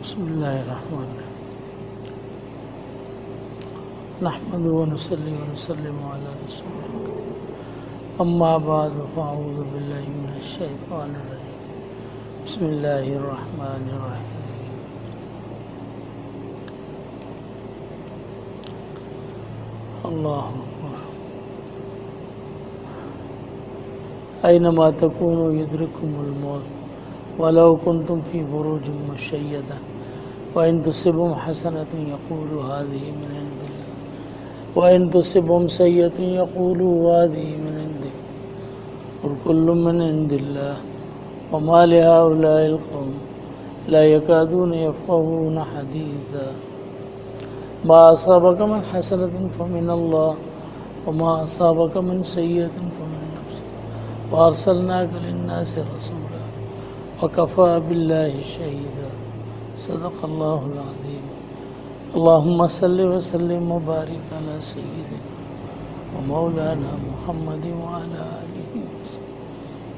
बिस्मिल्लाहिर्रहमानिर्रहीम नहमदुहु व नुसल्ली व नुसल्लिमु अला रसूलिल्लाह अम्मा बाद फ़अऊज़ु बिल्लाहि मिनश शैतानिर रजीम बिस्मिल्लाहिर्रहमानिर्रहीम अल्लाहु अकबर ऐनमा तकूनु युद्रिकुमुल मौत वलौ कुन्तुम फ़ी बुरूजिन मुशय्यदा व इन तुसिबहुम हसनतुन यक़ूलू हाज़िही मिन इंदिल्लाह व इन तुसिबहुम सय्यअतुन यक़ूलू हाज़िही मिन इंदिक क़ुल कुल्लुम मिन इंदिल्लाह व मा लिहाउलाइल क़ौम ला यकादूना यफ़क़हूना हदीसा मा असाबक मिन हसनतिन फ़मिनल्लाह व मा असाबक मिन सय्यअतिन फ़मिन नफ़्सिक व अर्सलनाका लिन्नासि रसूला व कफ़ा बिल्लाहि शहीदा सदक़ल्लाहुल अज़ीम अल्लाहुम्मा सल्लि व सल्लिम व बारिक अला सय्यिदिना व मौलाना मुहम्मदिन व अला आलिहि व सल्लम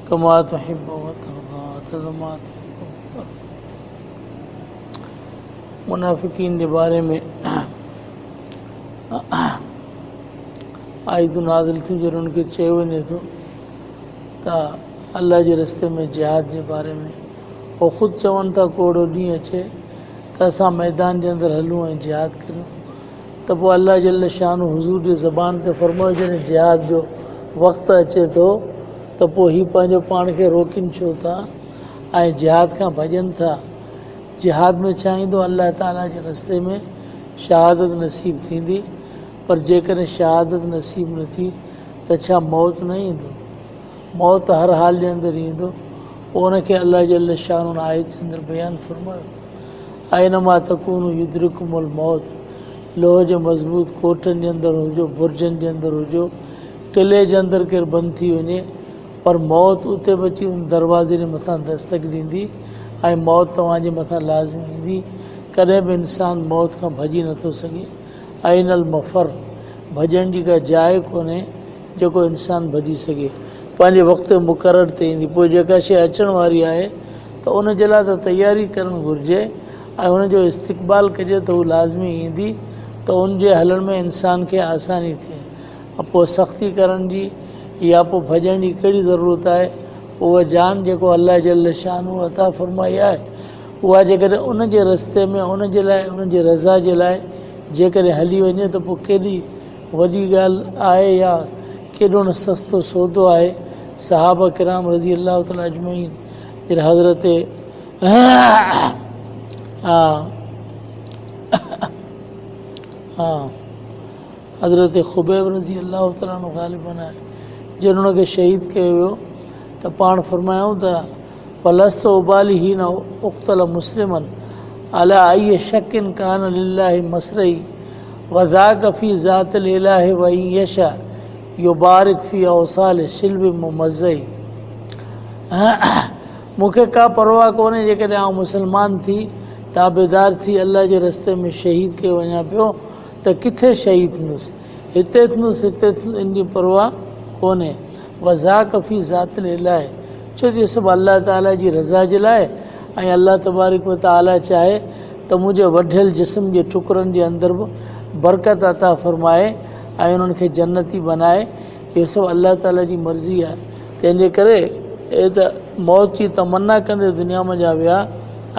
कमा तुहिब्बु व तर्दा तदमा तुहिब्बु व तर्दा। मुनाफिकीन के बारे में आयतूं नाज़िल थियूं जॾहिं उनखे चयो वञे थो त अल्लाह जे रस्ते में जिहाद के बारे में वो ख़ुद चवन था कोड़ो ॾींहुं अचे त असां मैदान के अंदर हलूं ऐं जिहाद करूं त पोइ अल्लाह जल शान हुज़ूर जी ज़बान ते फरमायो जॾहिं जिहाद जो वक़्तु अचे थो त पोइ हीउ पंहिंजो पाण खे रोकिन छो था ऐं जिहाद खां भॼनि था। जिहाद में छा ईंदो अल्लाह ताला जे रस्ते में शहादत नसीब थींदी पर जेकॾहिं शहादत नसीब न थी त छा मौत न ईंदो। मौत हर हाल के अंदर ईंदो। उनखे अल्लाह जल शान आयत के अंदर बयान फरमायो ऐनमा तकूनु युद्रिकुमुल मौत लोह जे मज़बूत कोठनि जे अंदर हुजो बुर्जनि जे अंदर हुजो किले जे अंदर केरु बंदि थी वञे पर मौत उते बि अची उन दरवाज़े जे मथां दस्तक ॾींदी ऐं मौत तव्हांजे मथां लाज़मी ईंदी। कॾहिं बि इंसान मौत खां भॼी नथो सघे। ऐनल मफ़र भॼण जी का जाइ कोन्हे जेको इंसान भॼी सघे। पंहिंजे वक़्तु मुक़ररु ते ईंदी पोइ जेका शइ अचण वारी आहे त उन जे लाइ त तयारी करणु घुरिजे ऐं हुनजो इस्तक़बाल कजे त हू लाज़मी ईंदी त उनजे हलण में इंसान खे आसानी थिए। पोइ सख़्ती करण जी या पोइ भॼण जी कहिड़ी ज़रूरत आहे। उहा जान जेको अल्लाह जल शान अता फ़रमाई आहे उहा जेकॾहिं उन जे रस्ते में उन जे लाइ उन जी रज़ा जे लाइ जेकॾहिं हली वञे त पोइ केॾी वॾी ॻाल्हि आहे या केॾो न सस्तो सौदो आहे। सहाबा किराम रज़ी अल्लाह ताला अजमईन जॾहिं हज़रत हज़रत ख़ुबैब रज़ी अल्लाह ताला ग़ालिबन आहे जॾहिं उनखे शहीद कयो वियो त पाण फरमायूं त वलस्त उबाली ही न उक़्तल मुस्लिमन अला आई शकिन कान लिल्लाहि मसरई वज़ाक फ़ी ज़ातिल इलाहि व इन यशा युबारिक फ़ी औसाल शिल्ब मुमज़ई। मूंखे का परवाह कोन्हे जेकॾहिं आउं मुसलमान थी ताबेदार थी अल्लाह जे रस्ते में शहीद कयो वञा पियो त किथे शहीद थियुसि हिते थियुसि हिते इन जी परवाह कोन्हे। वज़ाक फ़ी ज़ातिल इलाहि छो जो सभु अल्लाह ताला जी रज़ा जे लाइ ऐं अल्लाह तबारक व तआला चाहे त मुंहिंजे वढियल जिस्म जे टुकड़नि जे अंदर बि बरकत अता फ़रमाए ऐं उन्हनि खे जन्नती बनाए। इहो सभु अल्लाह ताला जी मर्ज़ी आहे। तंहिंजे करे त मौत जी तमन्ना कंदे दुनिया में जा विया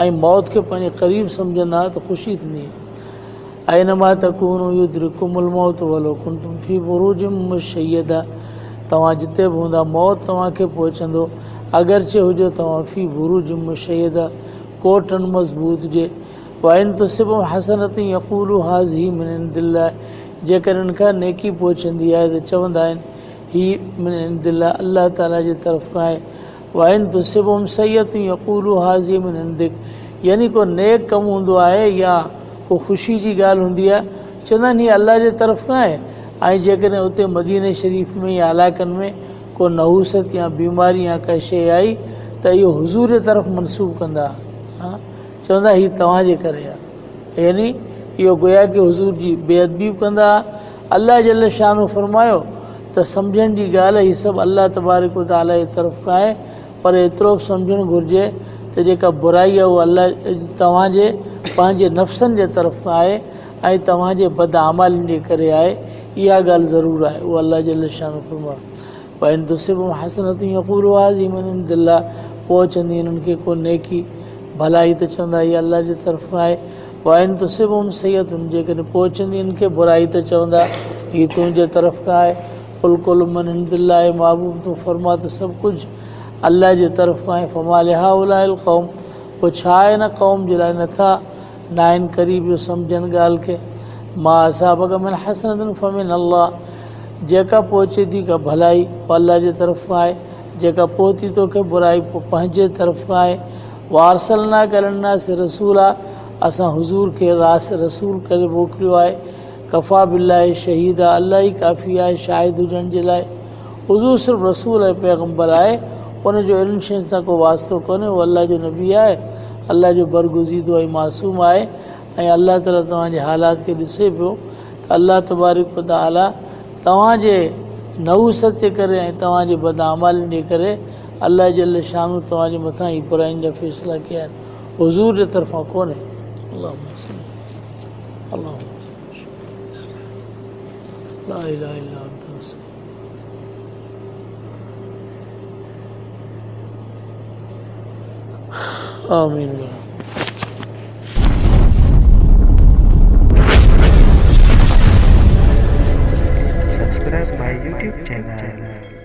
ऐं मौत खे पंहिंजे क़रीब सम्झंदा त ख़ुशी थींदी। ऐनमा तकूनु युद्रिकुमुल मौत वलो कुंतुम फ़ी बुरूजिन मुशय्यदा तव्हां जिते बि हूंदा मौत तव्हांखे पहुचंदो अगरचे हुजो तव्हां फ़ी बुरूजिन मुशय्यदा कोठनि मज़बूत जे वाइन तुसिबहुम हसनतुन यक़ूलू हाज़िही मिन इंदिल्लाह जेकॾहिं इनखां नेकी पहुचंदी आहे त चवंदा आहिनि हीअ मिन इंदिल्लाह अल्लाह ताला जी तरफ़ खां आहे। वाइन तुसिबहुम सय्यअतुन यक़ूलू हाज़िही मिन इंदिक यानी को नेक कमु हूंदो आहे या को ख़ुशी जी ॻाल्हि हूंदी आहे चवंदा आहिनि हीअ अल्लाह जे तरफ़ खां आहे। ऐं जेकॾहिं उते मदीने शरीफ़ में या इलाइक़नि में को नहूसत या बीमारी या का शइ आई त इहो हुज़ूर जे तरफ़ मनसूब कंदा चवंदा हीअ तव्हांजे करे आहे यानी इहो गोया कि हुज़ूर जी बेअदबी कंदा। अल्लाह जल शान फरमायो त सम्झण जी ॻाल्हि हीअ सभु अल्लाह तबारक व तआला जी तरफ़ खां आहे पर एतिरो बि सम्झणु घुरिजे त जेका बुराई आहे उहा अल्लाह तव्हांजे पंहिंजे नफ़्सनि जे तरफ़ आहे ऐं तव्हांजे बदअमालनि जे करे आहे। इहा ॻाल्हि ज़रूरु आहे। उहा अल्लाह जल शान फरमाए वइन तुसिबहुम हसनतुन यक़ूलू हाज़िही मिन इंदिल्लाह, पोइ चवंदी इन्हनि खे को नेकी भलाई त चवंदा हीअ अल्लाह जे तरफ़ आहे। वाइन तुसिबहुम सय्यतुन, जेकॾहिं पोइ चवंदी इन्हनि खे बुराई त चवंदा हीअ तुंहिंजे तरफ़ खां आहे। कुल कुल मिन इंदिल्लाह, महबूब तूं फरमा त सभु कुझु अल्लाह जे तरफ़ खां आहे। फमा लिहाउलाइल क़ौम, पोइ छा आहे न क़ौम जे लाइ नथा न आहिनि क़रीब इहो सम्झनि ॻाल्हि खे। मां असाबक मिन हसनतुन फमिन अल्लाह, जेका पहुचे थी का भलाई पोइ अल्लाह जे तरफ़ खां आहे, जेका पहुती तोखे बुराई पोइ पंहिंजे तरफ़ खां आहे। वारसलना करन्नास रसूला, असां हुज़ूर खे रसूल करे मोकिलियो आहे। कफ़ा बिल्लाहि शहीदा, अल्लाह ई काफ़ी आहे शाहिद हुजण जे लाइ। हुज़ूर सिर्फ़ु रसूल ऐं पैगम्बर आहे, उनजो इन्हनि शयुनि सां को वास्तो कोन्हे। उहो अल्लाह जो नबी आहे, अल्लाह जो बरगुज़ीदो ऐं मासूम आहे। ऐं अल्लाह ताला तव्हांजे हालात खे ॾिसे पियो त अल्लाह तबारक व तआला तव्हांजे नहूसत जे करे ऐं तव्हांजे बदअमालनि जे करे अल्लाह जल शानू तव्हांजे मथां ई बुराइनि जा फ़ैसिला कया आहिनि, हुज़ूर जे तरफ़ां कोन्हे। ला इलाहा इल्ला अंत नस्तगफिरुक। आमीन। Subscribe my YouTube channel.